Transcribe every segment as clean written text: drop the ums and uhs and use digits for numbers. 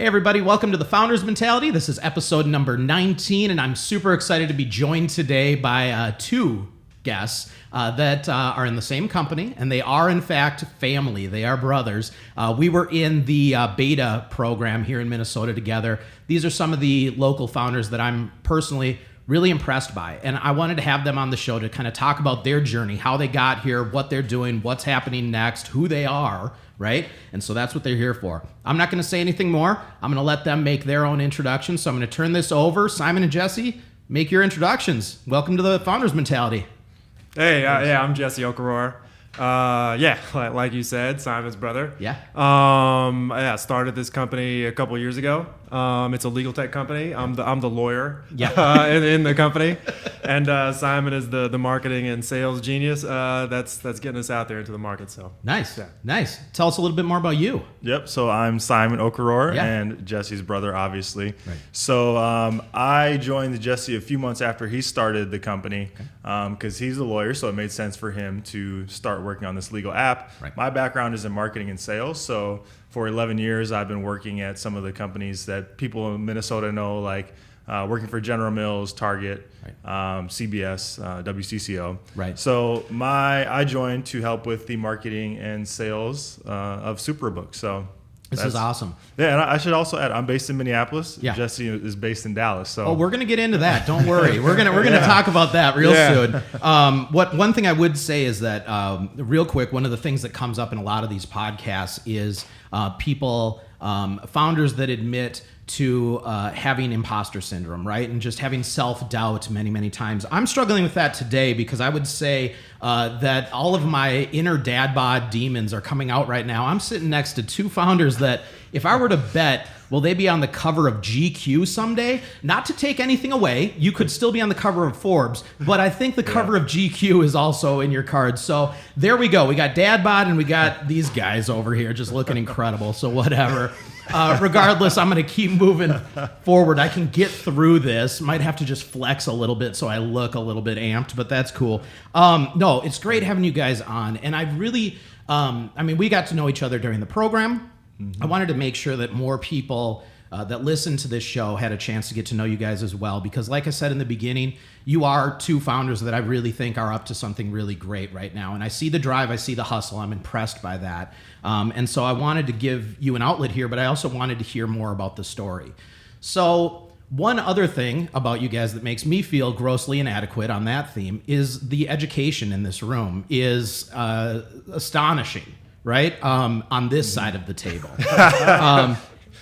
Hey everybody, welcome to the Founders Mentality. This is episode number 19, and I'm super excited to be joined today by two guests that are in the same company, and they are in fact family. They are brothers. We were in the beta program here in Minnesota together. These are some of the local founders that I'm personally really impressed by, and I wanted to have them on the show to kind of talk about their journey, how they got here, what they're doing, what's happening next, who they are, right? And so that's what they're here for. I'm not going to say anything more. I'm going to let them make their own introduction. So I'm going to turn this over. Simon and Jesse, make your introductions. Welcome to the Founders Mentality. Hey, I'm Jesse Okiror. Like you said, Simon's brother. Started this company a couple years ago. It's a legal tech company. I'm the lawyer in the company, and Simon is the marketing and sales genius. That's getting us out there into the market. So nice. Tell us a little bit more about you. Yep. So I'm Simon Okiror and Jesse's brother, obviously. Right. So I joined Jesse a few months after he started the company because he's a lawyer, so it made sense for him to start working on this legal app. Right. My background is in marketing and sales, so for 11 years I've been working at some of the companies that people in Minnesota know, like working for General Mills, Target, CBS, WCCO. Right. So I joined to help with the marketing and sales of Suprabook. So this is awesome. Yeah, and I should also add, I'm based in Minneapolis. Yeah. Jesse is based in Dallas. So we're gonna get into that. Don't worry. We're gonna talk about that real soon. One thing I would say is that real quick, one of the things that comes up in a lot of these podcasts is people, founders that admit to having imposter syndrome, right? And just having self-doubt many times. I'm struggling with that today because I would say that all of my inner dad bod demons are coming out right now. I'm sitting next to two founders that if I were to bet, will they be on the cover of GQ someday? Not to take anything away, you could still be on the cover of Forbes, but I think the cover of GQ is also in your cards. So there we go. We got dad bod and we got these guys over here just looking incredible. So whatever. Regardless, I'm going to keep moving forward. I can get through this. Might have to just flex a little bit so I look a little bit amped, but that's cool. No, it's great having you guys on. And I really, we got to know each other during the program. Mm-hmm. I wanted to make sure that more people that listen to this show had a chance to get to know you guys as well. Because like I said in the beginning, you are two founders that I really think are up to something really great right now. And I see the drive, I see the hustle. I'm impressed by that. And so I wanted to give you an outlet here, but I also wanted to hear more about the story. So one other thing about you guys that makes me feel grossly inadequate on that theme is the education in this room is astonishing, right? On this side of the table.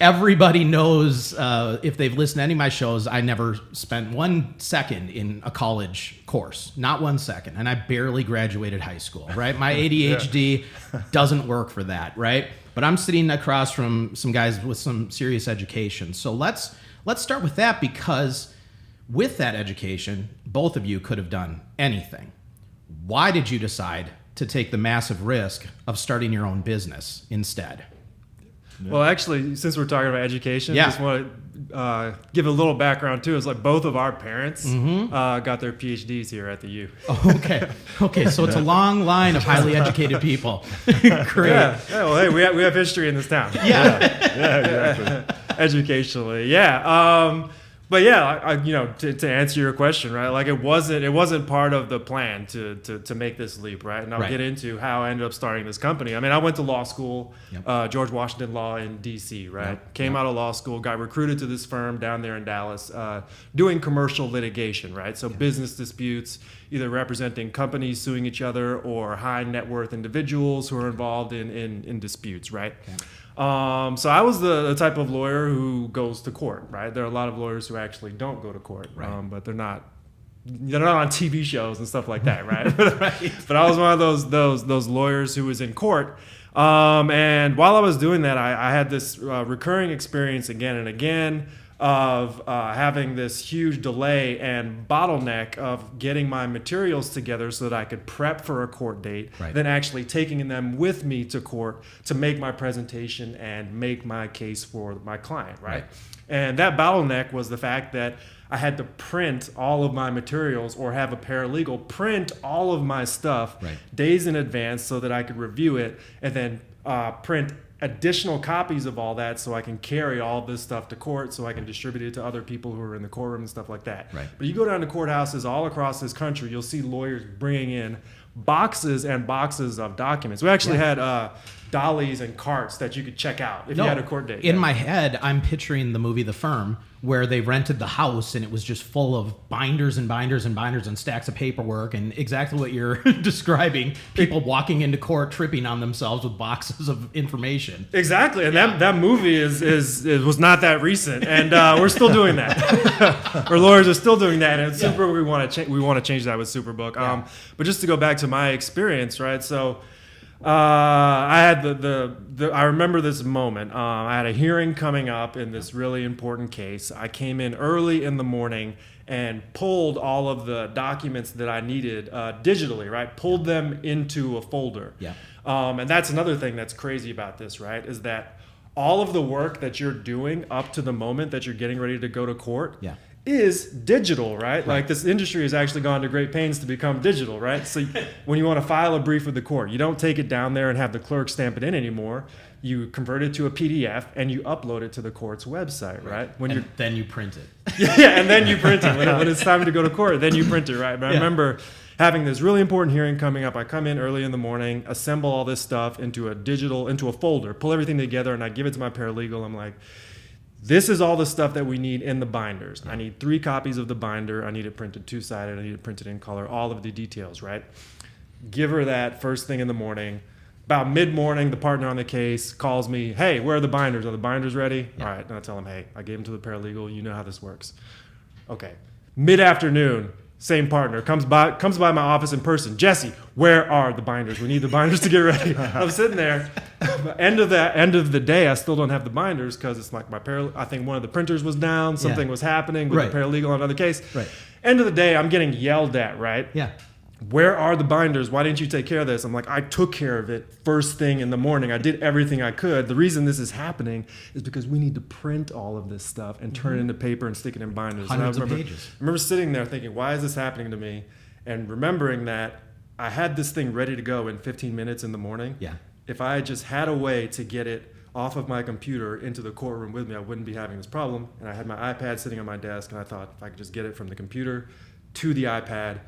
Everybody knows, if they've listened to any of my shows, I never spent 1 second in a college course. Not 1 second. And I barely graduated high school, right? My ADHD doesn't work for that, right? But I'm sitting across from some guys with some serious education. So let's start with that, because with that education, both of you could have done anything. Why did you decide to take the massive risk of starting your own business instead? Well, actually, since we're talking about education, I just want to give a little background too. It's like both of our parents got their PhDs here at the U. Okay. So it's a long line of highly educated people. Great. Yeah. Well, hey, we have history in this town. Yeah, exactly. Educationally, But to answer your question, right? Like it wasn't part of the plan to make this leap, right? And I'll get into how I ended up starting this company. I mean, I went to law school, George Washington Law in DC, right? Came out of law school, got recruited to this firm down there in Dallas, doing commercial litigation, right? So business disputes, either representing companies suing each other or high net worth individuals who are involved in disputes, right? Yeah. So I was the type of lawyer who goes to court, right? There are a lot of lawyers who actually don't go to court, but they're not on TV shows and stuff like that, right? But I was one of those lawyers who was in court. And while I was doing that, I had this recurring experience again and again of having this huge delay and bottleneck of getting my materials together so that I could prep for a court date, then actually taking them with me to court to make my presentation and make my case for my client, right? And that bottleneck was the fact that I had to print all of my materials or have a paralegal print all of my stuff days in advance so that I could review it and then print additional copies of all that so I can carry all this stuff to court, so I can distribute it to other people who are in the courtroom and stuff like that. Right. But you go down to courthouses all across this country, you'll see lawyers bringing in boxes and boxes of documents. We actually had dollies and carts that you could check out if you had a court date. In my head, I'm picturing the movie The Firm, where they rented the house and it was just full of binders and binders and binders and stacks of paperwork, and exactly what you're describing, people walking into court tripping on themselves with boxes of information. Exactly, and that movie was not that recent, and we're still doing that. Our lawyers are still doing that, and Suprabook, we want to change that with Suprabook. But just to go back to my experience, right? So I had I remember this moment. I had a hearing coming up in this really important case. I came in early in the morning and pulled all of the documents that I needed digitally, right? Pulled them into a folder. Yeah. And that's another thing that's crazy about this, right? Is that all of the work that you're doing up to the moment that you're getting ready to go to court is digital, right? Like this industry has actually gone to great pains to become digital, right? So when you want to file a brief with the court, you don't take it down there and have the clerk stamp it in anymore. You convert it to a PDF and you upload it to the court's website, right? Then you print it. And then you print it. When it's time to go to court, then you print it, right? But I remember having this really important hearing coming up. I come in early in the morning, assemble all this stuff into a folder, pull everything together, and I give it to my paralegal. I'm like, this is all the stuff that we need in the binders. I need 3 copies of the binder. I need it printed 2-sided. I need it printed in color, all of the details, right? Give her that first thing in the morning. About mid-morning, the partner on the case calls me, hey, where are the binders? Are the binders ready? All right. And I tell him, hey, I gave them to the paralegal. You know how this works. Okay. Mid-afternoon, same partner comes by my office in person. Jesse, where are the binders? We need the binders to get ready. I'm sitting there. End of the day, I still don't have the binders because it's like I think one of the printers was down. Something was happening with the paralegal on another case. Right. End of the day, I'm getting yelled at, right? Yeah. Where are the binders? Why didn't you take care of this? I'm like, I took care of it first thing in the morning. I did everything I could. The reason this is happening is because we need to print all of this stuff and turn it into paper and stick it in binders. Hundreds of pages. I remember sitting there thinking, why is this happening to me? And remembering that I had this thing ready to go in 15 minutes in the morning. Yeah. If I just had a way to get it off of my computer into the courtroom with me, I wouldn't be having this problem. And I had my iPad sitting on my desk, and I thought if I could just get it from the computer to the iPad,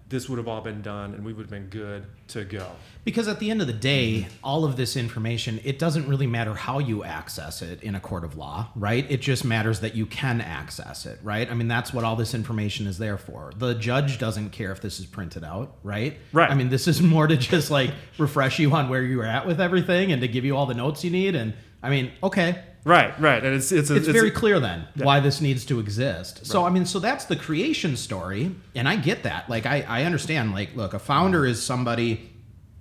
this would have all been done and we would have been good to go. Because at the end of the day, all of this information, it doesn't really matter how you access it in a court of law, right? It just matters that you can access it, right? I mean, that's what all this information is there for. The judge doesn't care if this is printed out, right? Right. I mean, this is more to just like refresh you on where you were at with everything and to give you all the notes you need. And I mean, okay. Right. And it's very clear then why this needs to exist. So, I mean, so that's the creation story. And I get that. Like, I understand, like, look, a founder is somebody,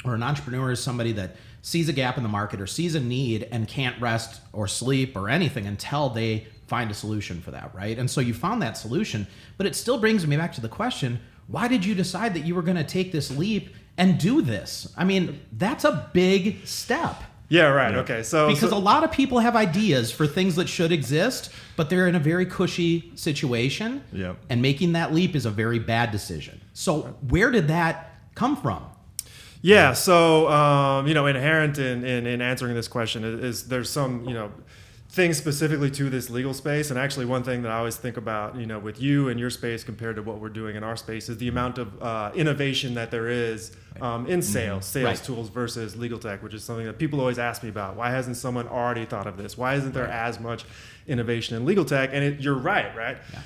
or an entrepreneur is somebody that sees a gap in the market or sees a need and can't rest or sleep or anything until they find a solution for that, right? And so you found that solution, but it still brings me back to the question, why did you decide that you were going to take this leap and do this? I mean, that's a big step. Yeah, right. Yeah. Okay. Because a lot of people have ideas for things that should exist, but they're in a very cushy situation. Yeah. And making that leap is a very bad decision. So where did that come from? Yeah. So, inherent in answering this question is there's some, things specifically to this legal space. And actually one thing that I always think about, with you and your space compared to what we're doing in our space is the amount of innovation that there is in sales tools versus legal tech, which is something that people always ask me about. Why hasn't someone already thought of this? Why isn't there as much innovation in legal tech? And you're right? Yeah.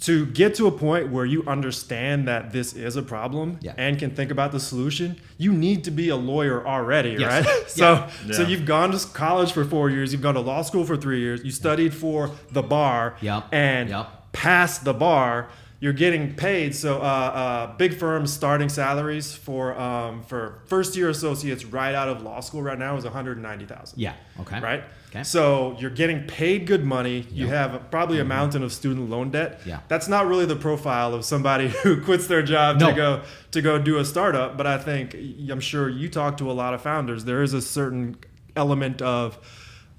To get to a point where you understand that this is a problem and can think about the solution, you need to be a lawyer already, right? So you've gone to college for 4 years, you've gone to law school for 3 years, you studied for the bar and passed the bar. You're getting paid. So big firms starting salaries for first year associates right out of law school right now is $190,000. Yeah. Okay. Right. Okay. So you're getting paid good money. You have probably a mountain of student loan debt. Yeah. That's not really the profile of somebody who quits their job to go do a startup. But I'm sure you talk to a lot of founders. There is a certain element of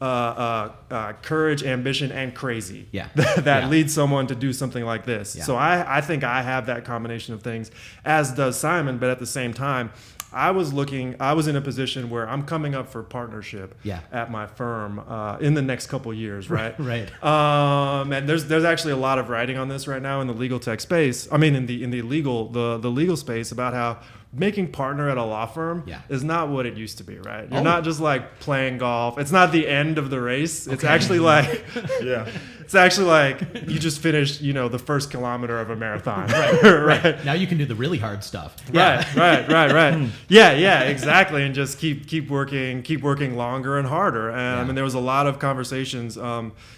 courage, ambition, and crazy that leads someone to do something like this. So I think I have that combination of things, as does Simon. But at the same time, I was in a position where I'm coming up for partnership at my firm in the next couple years, right? Right. And there's actually a lot of writing on this right now in the legal tech space. I mean, in the legal space about how making partner at a law firm is not what it used to be, right? You're not just like playing golf. It's not the end of the race. It's actually like, it's actually like you just finished, the first kilometer of a marathon. Right. Now you can do the really hard stuff. Right. Yeah, exactly. And just keep working longer and harder. And I mean, there was a lot of conversations,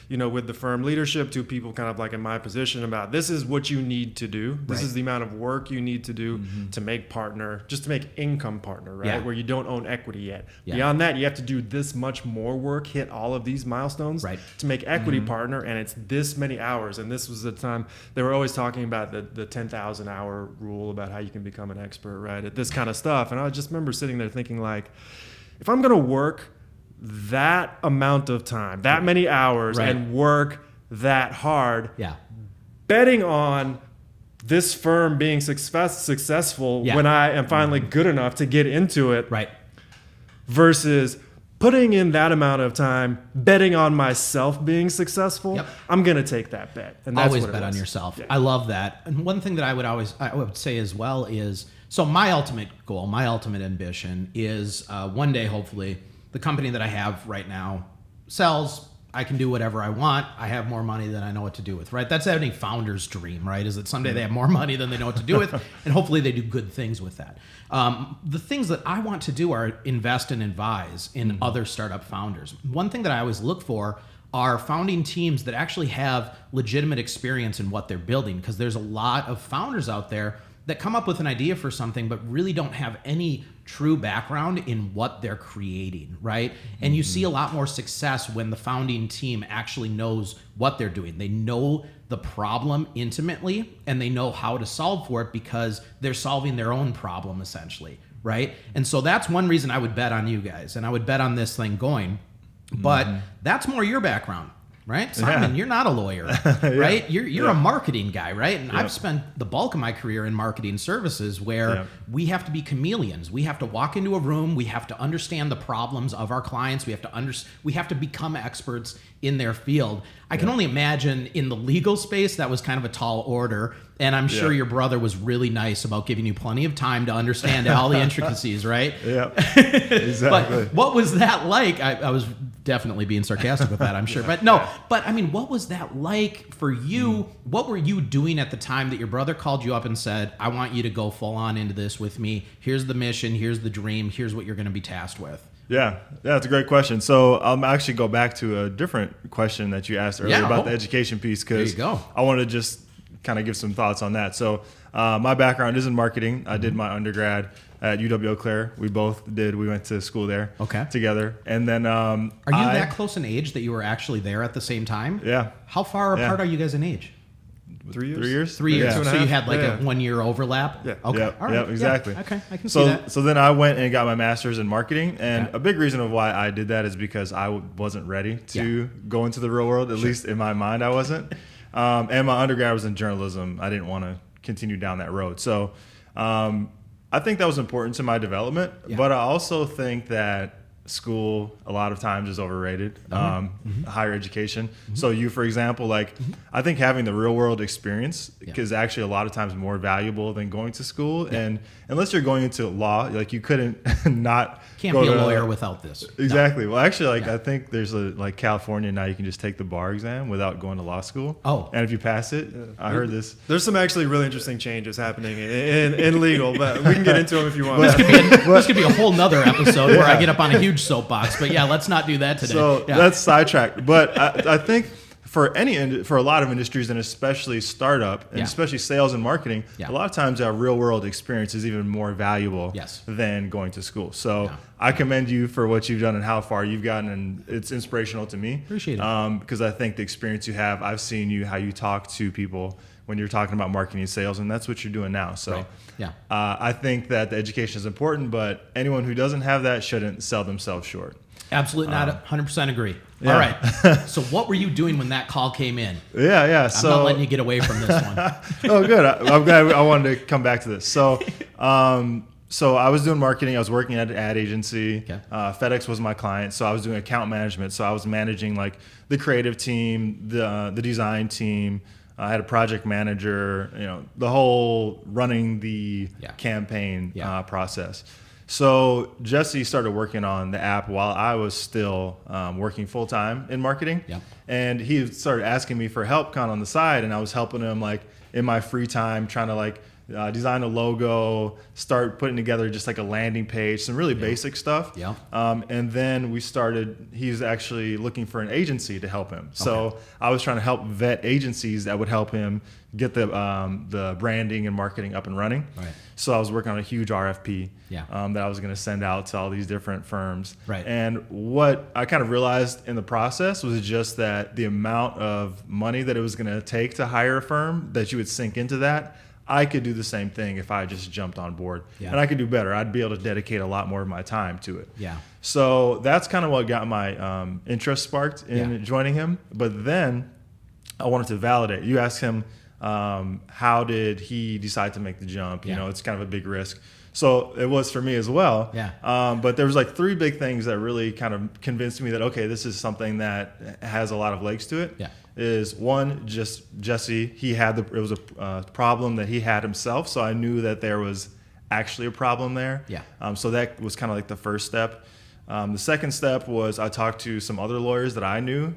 with the firm leadership to people kind of like in my position about this is what you need to do. This is the amount of work you need to do to make partner, just to make income partner, right? Where you don't own equity yet. Beyond that, you have to do this much more work, hit all of these milestones to make equity partner. And it's this many hours. And this was the time they were always talking about the 10,000 hour rule about how you can become an expert, right? At this kind of stuff. And I just remember sitting there thinking like, if I'm going to work that amount of time, that many hours and work that hard, betting on this firm being successful when I am finally good enough to get into it versus putting in that amount of time, betting on myself being successful, I'm going to take that bet. And that's always bet on yourself. I love that. And one thing that I would say as well is, so my ultimate goal, my ultimate ambition is one day, hopefully, the company that I have right now sells. I can do whatever I want. I have more money than I know what to do with, right? That's any founder's dream, right? Is that someday they have more money than they know what to do with, and hopefully they do good things with that. The things that I want to do are invest and advise in other startup founders. One thing that I always look for are founding teams that actually have legitimate experience in what they're building, because there's a lot of founders out there that come up with an idea for something but really don't have any true background in what they're creating, right? And you see a lot more success when the founding team actually knows what they're doing. They know the problem intimately and they know how to solve for it because they're solving their own problem essentially, right? And so that's one reason I would bet on you guys, and I would bet on this thing going. But that's more your background. Right, Simon, you're not a lawyer, right? You're a marketing guy, right? And I've spent the bulk of my career in marketing services where we have to be chameleons. We have to walk into a room. We have to understand the problems of our clients. We have to become experts in their field. I can only imagine in the legal space that was kind of a tall order. And I'm sure your brother was really nice about giving you plenty of time to understand all the intricacies, right? Yeah, exactly. But what was that like? I was definitely being sarcastic with that, I'm sure. But I mean, what was that like for you? What were you doing at the time that your brother called you up and said, I want you to go full on into this with me. Here's the mission. Here's the dream. Here's what you're going to be tasked with. Yeah, that's a great question. So I'll actually go back to a different question that you asked earlier about the education piece, because I want to just kind of give some thoughts on that. So my background is in marketing. I did my undergrad at UW Eau Claire. We both did. We went to school there together. And then are you that close in age that you were actually there at the same time? Yeah. How far apart are you guys in age? 3 years. 3 years? 3 years. So you had like a 1 year overlap? Yeah. Okay. All right. Yeah, exactly. Okay. I can see that. So then I went and got my master's in marketing. And a big reason of why I did that is because I wasn't ready to go into the real world. At least in my mind, I wasn't. And my undergrad was in journalism. I didn't want to continue down that road. So I think that was important to my development. But I also think that school a lot of times is overrated. Higher education. So you, for example, I think having the real world experience is actually a lot of times more valuable than going to school. And unless you're going into law, you couldn't can't be a lawyer without this. Exactly. Well, actually, I think there's California now, you can just take the bar exam without going to law school. Oh, and if you pass it, I heard this. There's some actually really interesting changes happening in legal, but we can get into them if you want. This could be a whole nother episode where I get up on a huge soapbox, but let's not do that today. So that's sidetracked. But I think for a lot of industries, and especially startup, and especially sales and marketing, a lot of times our real world experience is even more valuable than going to school. So I commend you for what you've done and how far you've gotten, and it's inspirational to me. Appreciate it. Because I think the experience you have, I've seen how you talk to people when you're talking about marketing and sales, and that's what you're doing now. So I think that the education is important, but anyone who doesn't have that shouldn't sell themselves short. Absolutely not. 100% agree. All right. So what were you doing when that call came in? I'm not letting you get away from this one. Oh, good. I'm glad I wanted to come back to this. So So I was doing marketing. I was working at an ad agency. Okay. FedEx was my client. So I was doing account management. So I was managing like the creative team, the design team. I had a project manager, the whole running the campaign process. So Jesse started working on the app while I was still working full time in marketing. Yeah. And he started asking me for help kind of on the side, and I was helping him like in my free time, trying to like design a logo, start putting together just like a landing page, some really basic stuff. Yeah. And then he's actually looking for an agency to help him. So I was trying to help vet agencies that would help him get the branding and marketing up and running. Right. So I was working on a huge RFP that I was going to send out to all these different firms. Right. And what I kind of realized in the process was just that the amount of money that it was going to take to hire a firm, that you would sink into that, I could do the same thing if I just jumped on board. Yeah. And I could do better. I'd be able to dedicate a lot more of my time to it. Yeah. So that's kind of what got my interest sparked in joining him. But then I wanted to validate. You asked him, how did he decide to make the jump? It's kind of a big risk. So it was for me as well. Yeah. But there was like 3 big things that really kind of convinced me that, okay, this is something that has a lot of legs to it. Yeah. Is one, just Jesse, it was a problem that he had himself. So I knew that there was actually a problem there. Yeah. So that was kind of like the first step. The second step was I talked to some other lawyers that I knew,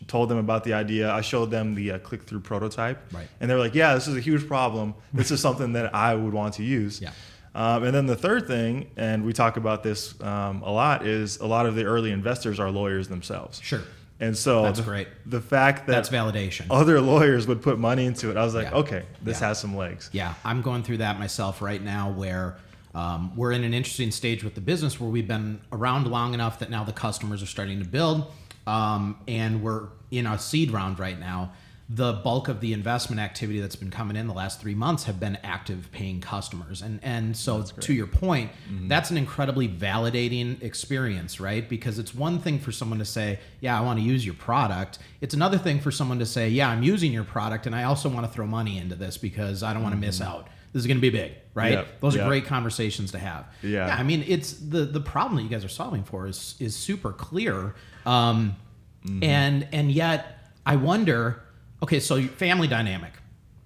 told them about the idea. I showed them the click-through prototype. Right. And they were like, yeah, this is a huge problem. This is something that I would want to use. Yeah. And then the third thing, and we talk about this a lot, is a lot of the early investors are lawyers themselves. Sure. And so that's great. The fact that that's validation. Other lawyers would put money into it, I was like, Yeah. okay, this has some legs. Yeah, I'm going through that myself right now where we're in an interesting stage with the business where we've been around long enough that now the customers are starting to build, and we're in a seed round right now. The bulk of the investment activity that's been coming in the last 3 months have been active paying customers. And so to your point, that's an incredibly validating experience, right? Because it's one thing for someone to say, yeah, I want to use your product. It's another thing for someone to say, yeah, I'm using your product and I also want to throw money into this because I don't want to miss out. This is going to be big, right? Yep. Those are great conversations to have. Yeah. I mean, it's the problem that you guys are solving for is super clear. And yet I wonder, okay, so family dynamic.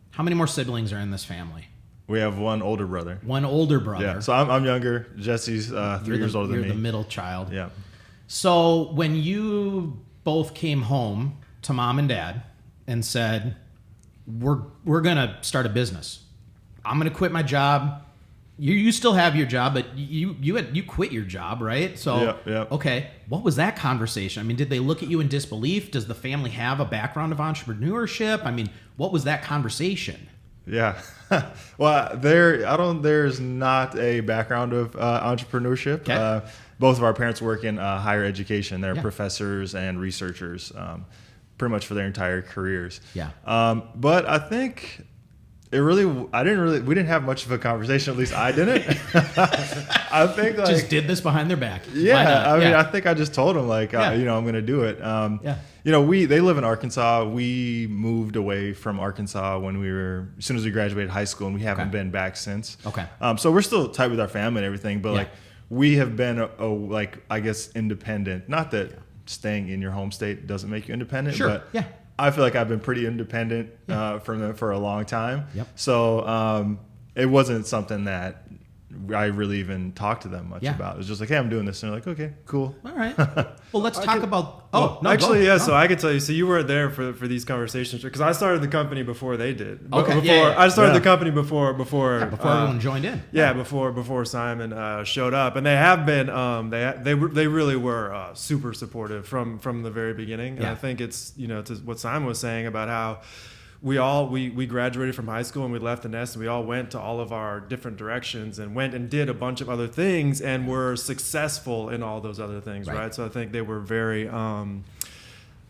How many more siblings are in this family? We have one older brother. One older brother. Yeah. So I'm younger. Jesse's 3 years older than me. You're the middle child. Yeah. So when you both came home to mom and dad and said, we're gonna start a business. I'm gonna quit my job. You still have your job, but you quit your job, right? So okay, what was that conversation? I mean, did they look at you in disbelief? Does the family have a background of entrepreneurship? I mean, what was that conversation? Yeah. Well, there's not a background of entrepreneurship. Okay. Both of our parents work in higher education. They're professors and researchers, pretty much for their entire careers. Yeah. But I think we didn't have much of a conversation. At least I didn't. I think just did this behind their back. Yeah. I mean, I think I just told them I'm going to do it. They live in Arkansas. We moved away from Arkansas as soon as we graduated high school, and we haven't been back since. Okay. So we're still tight with our family and everything, but we have been I guess independent. Not that staying in your home state doesn't make you independent, but I feel like I've been pretty independent from them for a long time. Yep. So it wasn't something that I really even talked to them much about. It was just like, hey, I'm doing this. And they're like, okay, cool. All right. Well, let's talk about... So I could tell you. So you weren't there for these conversations because I started the company before they did. Okay. I started the company before everyone joined in. Yeah, before Simon showed up, and they have been. They really were super supportive from the very beginning. And I think it's to what Simon was saying about how we graduated from high school and we left the nest and we all went to all of our different directions and went and did a bunch of other things and were successful in all those other things, right? So I think they were very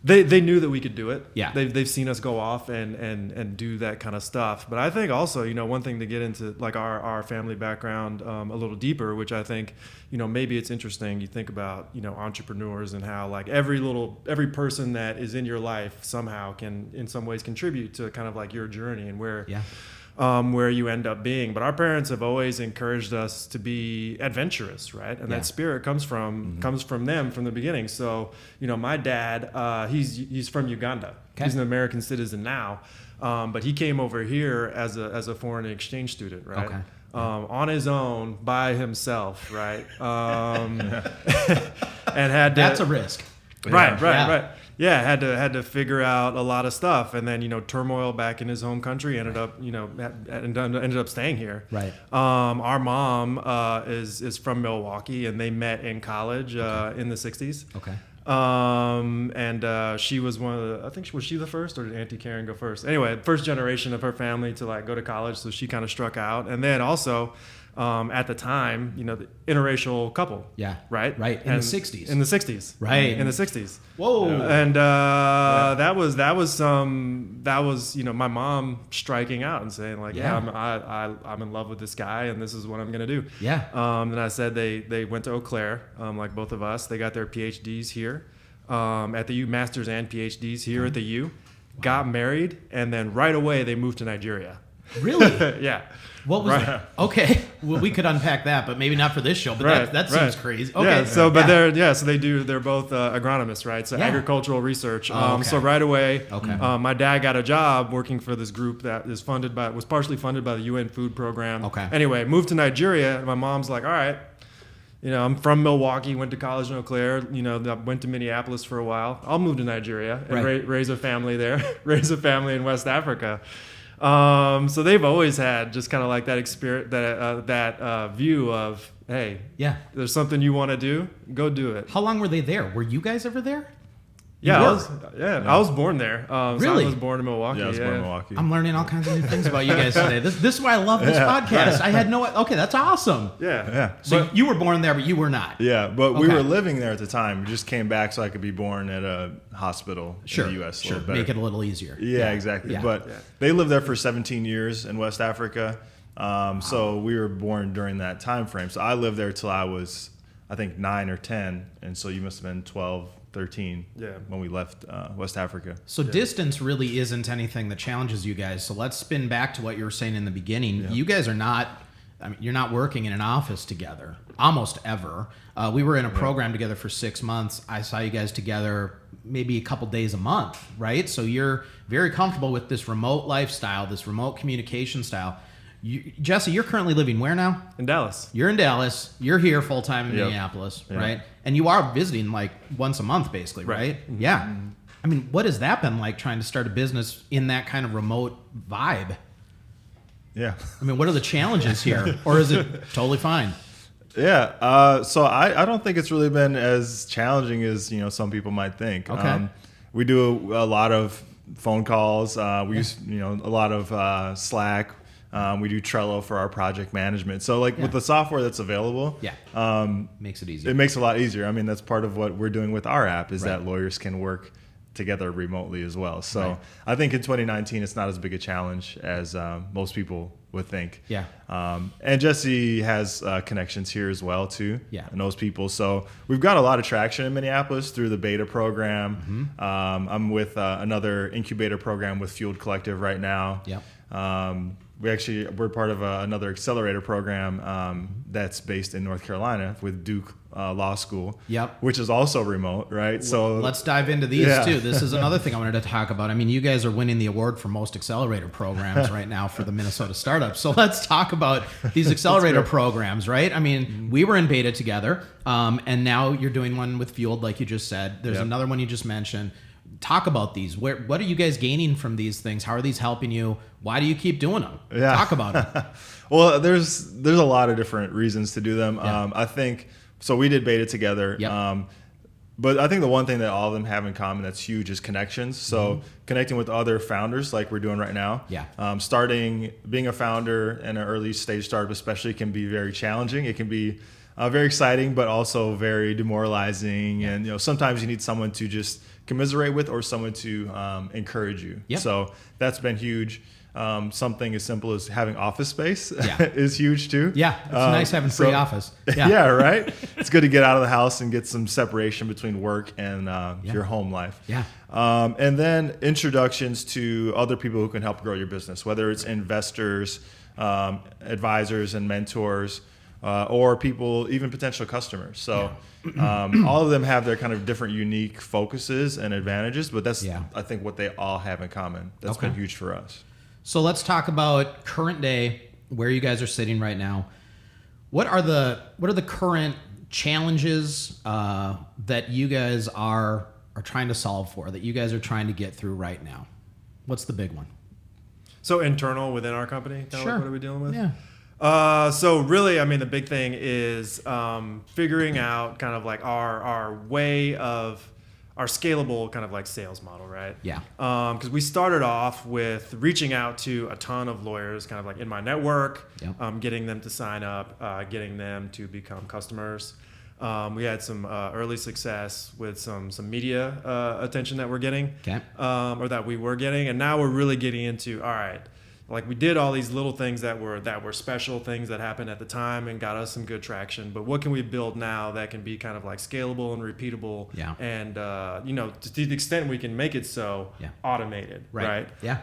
they knew that we could do it. Yeah. They've seen us go off and do that kind of stuff. But I think also, one thing to get into like our family background a little deeper, which I think, maybe it's interesting. You think about, entrepreneurs and how like every person that is in your life somehow can in some ways contribute to kind of like your journey and where where you end up being. But our parents have always encouraged us to be adventurous, right? And that spirit comes from them from the beginning. So, my dad, he's from Uganda. Okay. He's an American citizen now, but he came over here as a foreign exchange student, right? Okay. On his own, by himself, right? And had to, that's a risk. Right. Yeah, had to figure out a lot of stuff, and then turmoil back in his home country. Ended up staying here. Right. Our mom is from Milwaukee, and they met in college in the '60s. Okay. And she was one of the, I think, was she the first, or did Auntie Karen go first? Anyway, first generation of her family to go to college, so she kind of struck out. And then also, at the time, the interracial couple. Yeah. Right? In the 60s. In the 60s. Right. In the 60s. Whoa. And that was my mom striking out and saying I'm in love with this guy, and this is what I'm gonna do. Yeah. And I said they went to Eau Claire, like both of us. They got their PhDs here at the U, masters and PhDs here at the U. Wow. Got married, and then right away they moved to Nigeria. Really? Yeah. What was that? Okay. Well, we could unpack that, but maybe not for this show. But that seems crazy. Okay. Yeah. So, they're both agronomists, right? So agricultural research. So right away, my dad got a job working for this group that was partially funded by the UN Food Program. Okay. Anyway, moved to Nigeria, and my mom's like, all right. I'm from Milwaukee, went to college in Eau Claire, went to Minneapolis for a while. I'll move to Nigeria and raise a family there, raise a family in West Africa. So they've always had just kind of like that experience, that view of, hey, there's something you want to do, go do it. How long were they there? Were you guys ever there? Yeah, I was born there. Really? So I was born in Milwaukee. Yeah, I was born in Milwaukee. I'm learning all kinds of new things about you guys today. This is why I love this podcast. I had no... Okay, that's awesome. Yeah. So you were born there, but you were not. Yeah, but we were living there at the time. We just came back so I could be born at a hospital in the U.S. Sure, make it a little easier. Yeah, exactly. Yeah. But they lived there for 17 years in West Africa. So we were born during that time frame. So I lived there till I was, I think, 9 or 10. And so you must have been 12, 13 when we left West Africa. So distance really isn't anything that challenges you guys. So let's spin back to what you were saying in the beginning. Yeah. You guys are not, you're not working in an office together almost ever. We were in a program together for 6 months. I saw you guys together maybe a couple days a month, right? So you're very comfortable with this remote lifestyle, this remote communication style. Jesse, you're currently living where now? In Dallas. You're in Dallas. You're here full time in Minneapolis, right? And you are visiting like once a month, basically, right? Mm-hmm. Yeah. Mm-hmm. I mean, what has that been like trying to start a business in that kind of remote vibe? Yeah. I mean, what are the challenges here, or is it totally fine? Yeah. So I don't think it's really been as challenging as some people might think. Okay. We do a lot of phone calls. We use a lot of Slack. We do Trello for our project management. So with the software that's available, makes it easier. It makes it a lot easier. I mean, that's part of what we're doing with our app is that lawyers can work together remotely as well. So I think in 2019, it's not as big a challenge as most people would think. Yeah. And Jesse has connections here as well too. Yeah. And those people. So we've got a lot of traction in Minneapolis through the beta program. Mm-hmm. I'm with another incubator program with Fueled Collective right now. Yep. We're part of another accelerator program that's based in North Carolina with Duke Law School, which is also remote, right? So let's dive into these too. This is another thing I wanted to talk about. I mean, you guys are winning the award for most accelerator programs right now for the Minnesota startups. So let's talk about these accelerator programs, right? I mean, we were in beta together, and now you're doing one with Fueled, like you just said. There's another one you just mentioned. Talk about these. What are you guys gaining from these things? How are these helping you? Why do you keep doing them? Yeah. Talk about it. Well, there's a lot of different reasons to do them. I think so. We did beta together. But I think the one thing that all of them have in common that's huge is connections. So connecting with other founders like we're doing right now. Being a founder in an early stage startup especially can be very challenging. It can be very exciting, but also very demoralizing. And sometimes you need someone to just commiserate with or someone to encourage you. Yep. So that's been huge. Something as simple as having office space is huge too. Yeah, it's nice having free office. Yeah. Yeah, right? It's good to get out of the house and get some separation between work and your home life. Yeah. And then introductions to other people who can help grow your business, whether it's investors, advisors and mentors, or people, even potential customers. So all of them have their kind of different unique focuses and advantages, but that's, I think, what they all have in common. That's been huge for us. So let's talk about current day, where you guys are sitting right now. What are the current challenges that you guys are trying to solve for, that you guys are trying to get through right now? What's the big one? So internal within our company, Sure. like what are we dealing with? Yeah. So really, I mean, the big thing is figuring out kind of like our way of our scalable kind of like sales model, right? Yeah. Because we started off with reaching out to a ton of lawyers, kind of like in my network, getting them to sign up, getting them to become customers. We had some early success with some media attention that we're getting, or that we were getting, and now we're really getting into, all right, like we did all these little things that were special things that happened at the time and got us some good traction. But what can we build now that can be kind of like scalable and repeatable? And to the extent we can make it so automated, right? Yeah.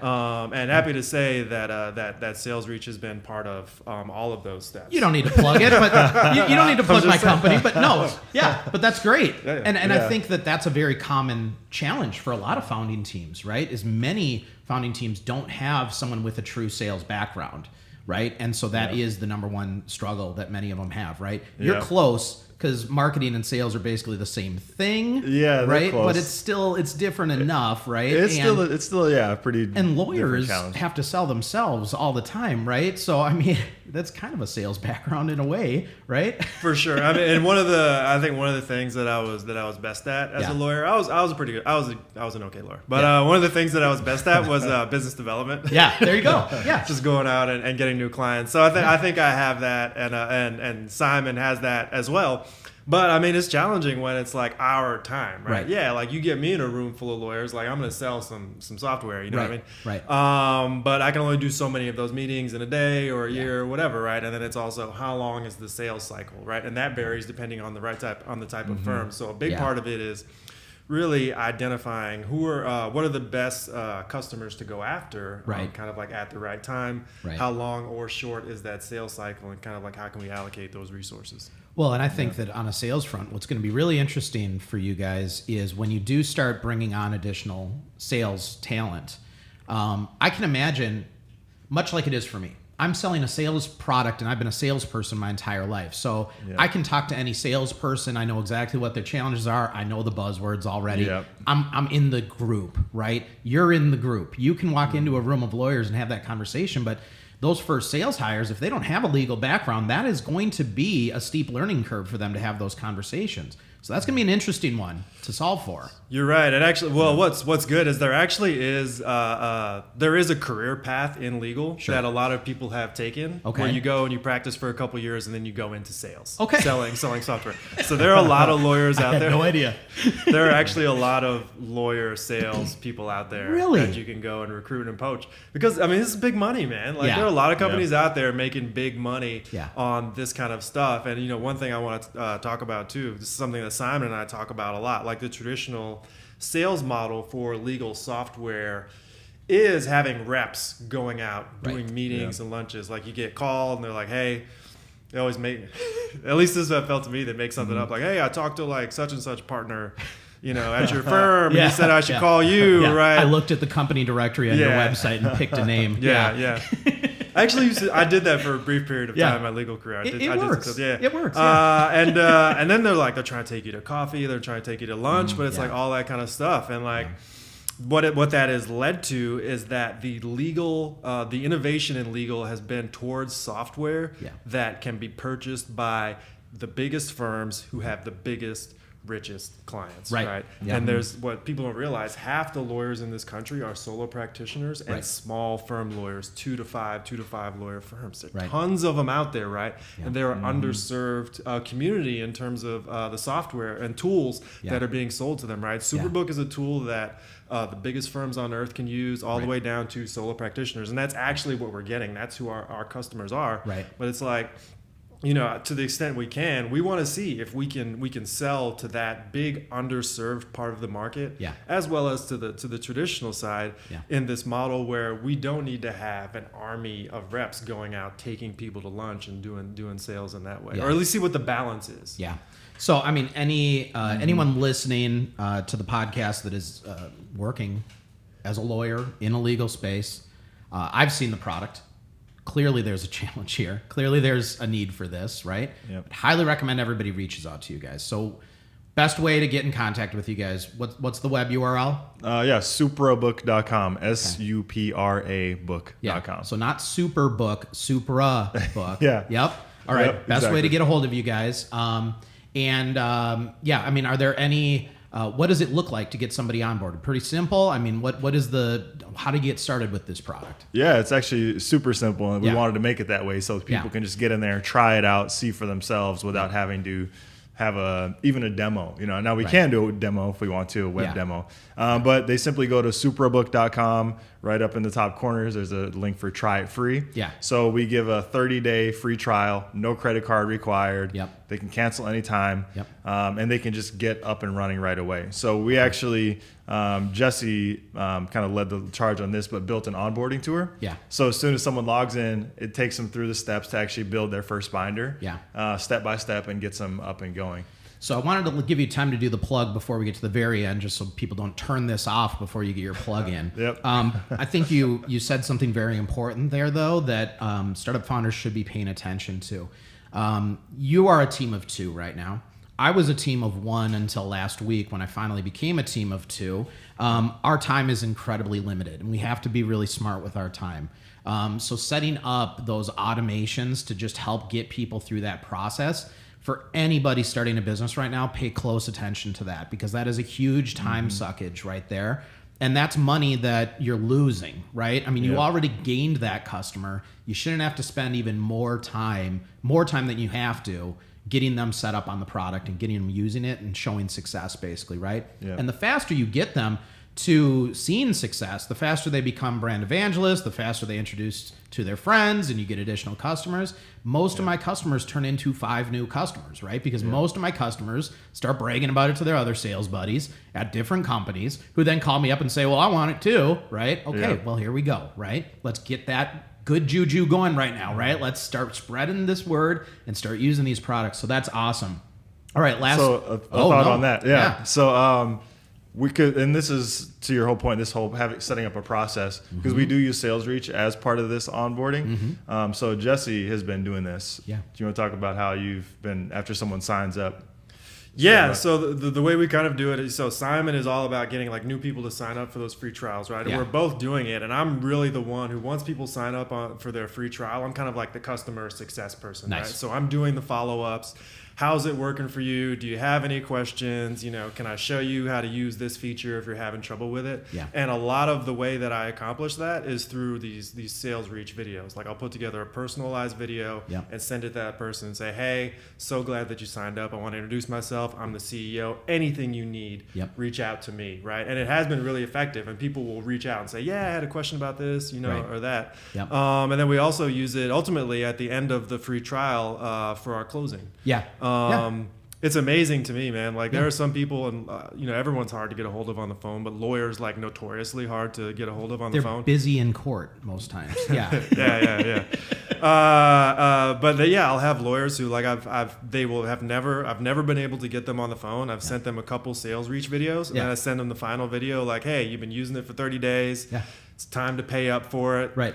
And happy to say that that sales reach has been part of all of those steps. You don't need to plug it, but you don't need to plug my company. But no, but that's great. And I think that's a very common challenge for a lot of founding teams, right? Is many founding teams don't have someone with a true sales background, right? And so that is the number one struggle that many of them have, right? You're close because marketing and sales are basically the same thing, right? Close. But it's different enough, right? It's still pretty. And lawyers have to sell themselves all the time, right? So I mean, that's kind of a sales background in a way, right? For sure. I mean, and one of the things that I was best at as a lawyer, I was an okay lawyer, but one of the things that I was best at was business development. Yeah, there you go. Yeah, just going out and getting new clients. So I think I have that, and Simon has that as well. But I mean, it's challenging when it's like our time, right? Yeah, like you get me in a room full of lawyers, like I'm going to sell some software, you know what I mean? Right. But I can only do so many of those meetings in a day or a year or whatever, right? And then it's also how long is the sales cycle, right? And that varies depending on the type of firm. So a big part of it is really identifying what are the best customers to go after, kind of like at the right time. How long or short is that sales cycle, and kind of like how can we allocate those resources? Well, and I think that on a sales front, what's going to be really interesting for you guys is when you do start bringing on additional sales talent. I can imagine, much like it is for me, I'm selling a sales product and I've been a salesperson my entire life. So I can talk to any salesperson. I know exactly what their challenges are. I know the buzzwords already. I'm in the group, right? You're in the group. You can walk into a room of lawyers and have that conversation, but those first sales hires, if they don't have a legal background, that is going to be a steep learning curve for them to have those conversations. So that's going to be an interesting one to solve for. You're right. And actually, well, what's good is there actually is there is a career path in legal that a lot of people have taken. Where you go and you practice for a couple of years and then you go into sales. Selling software. So there are a lot of lawyers out there. No idea. There are actually a lot of lawyer sales people out there that you can go and recruit and poach. Because I mean, this is big money, man. Like there are a lot of companies out there making big money on this kind of stuff. And one thing I want to talk about too, this is something that Simon and I talk about a lot, like the traditional sales model for legal software is having reps going out, doing meetings and lunches. Like you get called and they're like, hey, they always make, at least this is what it felt to me, they make something up like, hey, I talked to like such and such partner, at your firm, and he said I should call you, right? I looked at the company directory on your website and picked a name. Actually, I did that for a brief period of time in my legal career. It works. It works. And then they're trying to take you to coffee, they're trying to take you to lunch, but it's like all that kind of stuff. And like what that has led to is that the innovation in legal has been towards software that can be purchased by the biggest firms who have the biggest richest clients, Right. right? Yeah. And there's what people don't realize, half the lawyers in this country are solo practitioners and small firm lawyers, 2 to 5 lawyer firms. There are tons of them out there, right? Yeah. And they're an underserved community in terms of the software and tools that are being sold to them, right? Suprabook is a tool that the biggest firms on earth can use, all the way down to solo practitioners. And that's actually what we're getting. That's who our customers are. Right. But it's like, to the extent we can, we want to see if we can sell to that big underserved part of the market, as well as to the traditional side, in this model where we don't need to have an army of reps going out taking people to lunch and doing sales in that way, or at least see what the balance is. Yeah. So I mean, anyone listening to the podcast that is working as a lawyer in a legal space, I've seen the product. Clearly there's a challenge here. Clearly there's a need for this, right? Yep. I'd highly recommend everybody reaches out to you guys. So best way to get in contact with you guys, what's the web URL? Suprabook.com, SUPRA book.com. So not Superbook, Suprabook. Yeah. Yep. All right. Yep, Best way to get a hold of you guys. I mean, are there any, what does it look like to get somebody onboarded? Pretty simple. I mean, how do you get started with this product? Yeah, it's actually super simple, and we wanted to make it that way so people can just get in there, try it out, see for themselves without having to have even a demo. Now we can do a demo if we want to, a web demo. But they simply go to suprabook.com. Right up in the top corners, there's a link for try it free. Yeah. So we give a 30-day free trial, no credit card required. Yep. They can cancel anytime. Yep. And they can just get up and running right away. So we actually, Jesse kind of led the charge on this, but built an onboarding tour. Yeah. So as soon as someone logs in, it takes them through the steps to actually build their first binder. Yeah. Step by step, and gets them up and going. So I wanted to give you time to do the plug before we get to the very end, just so people don't turn this off before you get your plug in. Yep. I think you said something very important there, though, that startup founders should be paying attention to. You are a team of 2 right now. I was a team of 1 until last week when I finally became a team of 2. Our time is incredibly limited, and we have to be really smart with our time. So setting up those automations to just help get people through that process. For anybody starting a business right now, pay close attention to that, because that is a huge time suckage right there. And that's money that you're losing, right? I mean, you already gained that customer. You shouldn't have to spend even more time than you have to, getting them set up on the product and getting them using it and showing success, basically, right? Yeah. And the faster you get them to seeing success, the faster they become brand evangelists, the faster they introduce to their friends, and you get additional customers. Most of my customers turn into 5 new customers, right? Because most of my customers start bragging about it to their other sales buddies at different companies, who then call me up and say, well, I want it too, right? Okay, well, here we go, right? Let's get that good juju going right now, right? Let's start spreading this word and start using these products. So that's awesome. All right, last... So a thought on that, yeah. So we could, and this is to your whole point, this whole setting up a process, because we do use Sales Reach as part of this onboarding. So Jesse has been doing this. Yeah. Do you want to talk about how you've been, after someone signs up? Yeah, so the way we kind of do it is, so Simon is all about getting like new people to sign up for those free trials, right? And we're both doing it, and I'm really the one who, once people sign up for their free trial, I'm kind of like the customer success person, right? So I'm doing the follow-ups. How's it working for you? Do you have any questions? Can I show you how to use this feature if you're having trouble with it? Yeah. And a lot of the way that I accomplish that is through these Sales Reach videos. Like, I'll put together a personalized video and send it to that person and say, hey, so glad that you signed up. I want to introduce myself. I'm the CEO. Anything you need, reach out to me, right? And it has been really effective. And people will reach out and say, yeah, I had a question about this, or that. And then we also use it ultimately at the end of the free trial for our closing. It's amazing to me, man. Like, there are some people, and everyone's hard to get a hold of on the phone, but lawyers, like, notoriously hard to get a hold of on the phone. They're busy in court most times. Yeah. But I'll have lawyers who, like, I've never been able to get them on the phone. I've sent them a couple Sales Reach videos, and then I send them the final video, like, hey, you've been using it for 30 days. It's time to pay up for it. Right.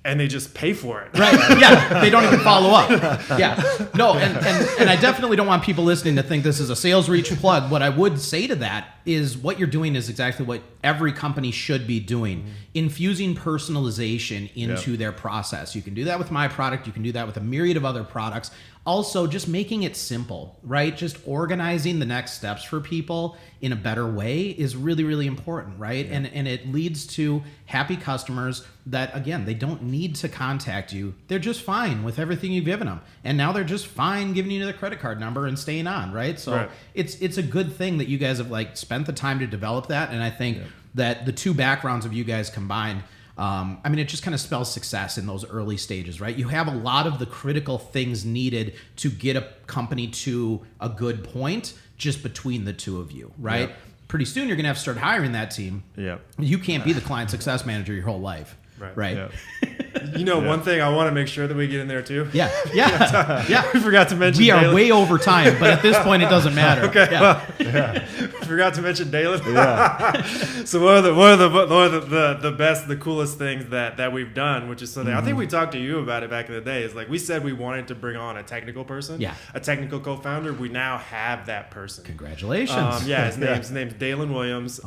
And they just pay for it. Right. Yeah. They don't even follow up. Yeah. No, and I definitely don't want people listening to think this is a Sales Reach plug. What I would say to that is what you're doing is exactly what every company should be doing. Infusing personalization into their process. You can do that with my product. You can do that with a myriad of other products. Also, just making it simple, right? Just organizing the next steps for people in a better way is really, really important, right? Yeah. And it leads to happy customers that, again, they don't need to contact you. They're just fine with everything you've given them. And now they're just fine giving you their credit card number and staying on, right? So it's a good thing that you guys have like spent the time to develop that. And I think that the two backgrounds of you guys combined, I mean, it just kind of spells success in those early stages, right? You have a lot of the critical things needed to get a company to a good point just between the two of you, right? Yep. Pretty soon you're going to have to start hiring that team. Yep. You can't be the client success manager your whole life, right? Yep. You know, one thing I want to make sure that we get in there too. Yeah. We forgot to mention we are Dalen. way over time, but at this point it doesn't matter. Okay. Yeah. Forgot to mention Dalen. Yeah. So one of the best, the coolest things that we've done, which is something I think we talked to you about it back in the day, is like we said we wanted to bring on a technical person, a technical co-founder. We now have that person. Congratulations. His name's Dalen Williams,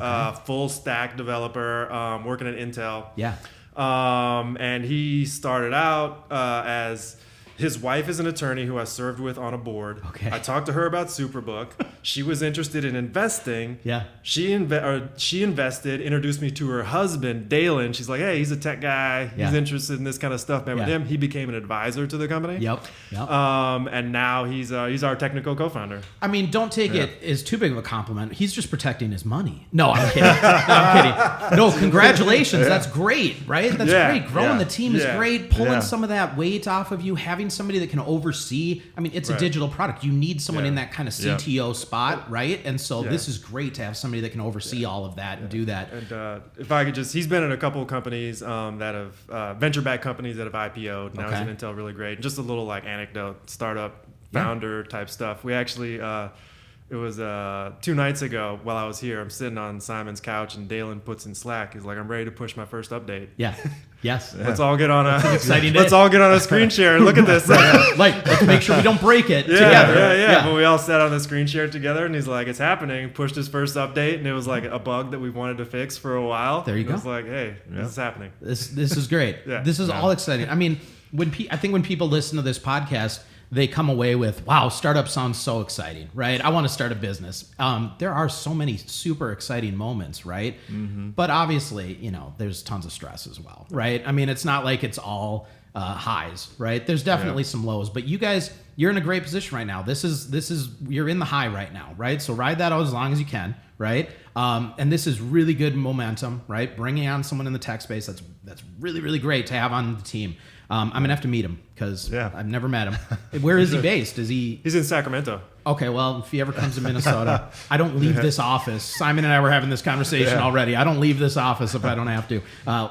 full stack developer, working at Intel. Yeah. And he started out as his wife is an attorney who I served with on a board. Okay. I talked to her about Suprabook. She was interested in investing. Yeah. She invested, introduced me to her husband, Dalen. She's like, hey, he's a tech guy. He's interested in this kind of stuff. Met with him. He became an advisor to the company. Yep. And now he's our technical co-founder. I mean, don't take it as too big of a compliment. He's just protecting his money. No, I'm kidding. No, congratulations. That's great, right? That's great. Growing the team is great. Pulling some of that weight off of you, having somebody that can oversee. I mean, it's a digital product. You need someone in that kind of CTO spot, right? And so this is great to have somebody that can oversee all of that and do that. And if I could he's been in a couple of companies that have venture-backed companies that have IPO'd. Now he's in Intel, really great. Just a little like anecdote, startup founder type stuff. We actually, it was 2 nights ago while I was here, I'm sitting on Simon's couch and Dalen puts in Slack. He's like, I'm ready to push my first update. Yeah. Yes. Let's all get on exciting let's all get on a screen share and look at this. Like, let's make sure we don't break it together. Yeah. But we all sat on the screen share together and he's like, it's happening. Pushed his first update and it was like a bug that we wanted to fix for a while. There you go. It was like, hey, this is happening. This is great. This is all exciting. I mean, I think when people listen to this podcast, they come away with, wow, startup sounds so exciting, right? I want to start a business. There are so many super exciting moments, right? Mm-hmm. But obviously, there's tons of stress as well, right? I mean, it's not like it's all highs, right? There's definitely some lows, but you guys, you're in a great position right now. This is you're in the high right now, right? So ride that out as long as you can, right? And this is really good momentum, right? Bringing on someone in the tech space, that's really, really great to have on the team. I'm going to have to meet him because I've never met him. Where is he based? He's in Sacramento. Okay, well, if he ever comes to Minnesota, I don't leave this office. Simon and I were having this conversation already. I don't leave this office if I don't have to.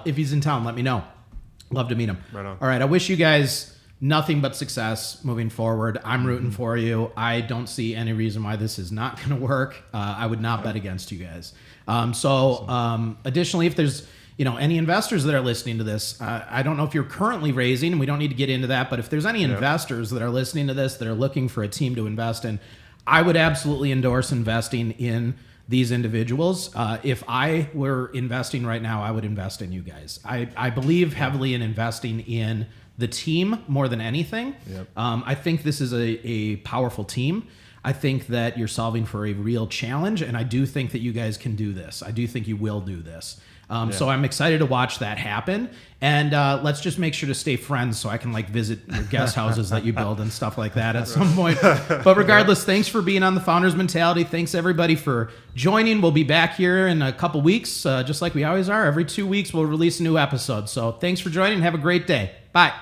If he's in town, let me know. Love to meet him. Right on. All right, I wish you guys nothing but success moving forward. I'm rooting for you. I don't see any reason why this is not going to work. I would not bet against you guys. Additionally, if there's any investors that are listening to this, I don't know if you're currently raising, and we don't need to get into that, but if there's any investors that are listening to this that are looking for a team to invest in, I would absolutely endorse investing in these individuals. If I were investing right now, I would invest in you guys. I believe heavily in investing in the team more than anything. Yep. I think this is a powerful team. I think that you're solving for a real challenge, and I do think that you guys can do this. I do think you will do this. So I'm excited to watch that happen. And let's just make sure to stay friends so I can visit your guest houses that you build and stuff like that at some point. But regardless, thanks for being on the Founders Mentality. Thanks everybody for joining. We'll be back here in a couple weeks, just like we always are. Every 2 weeks we'll release a new episode. So thanks for joining and have a great day. Bye.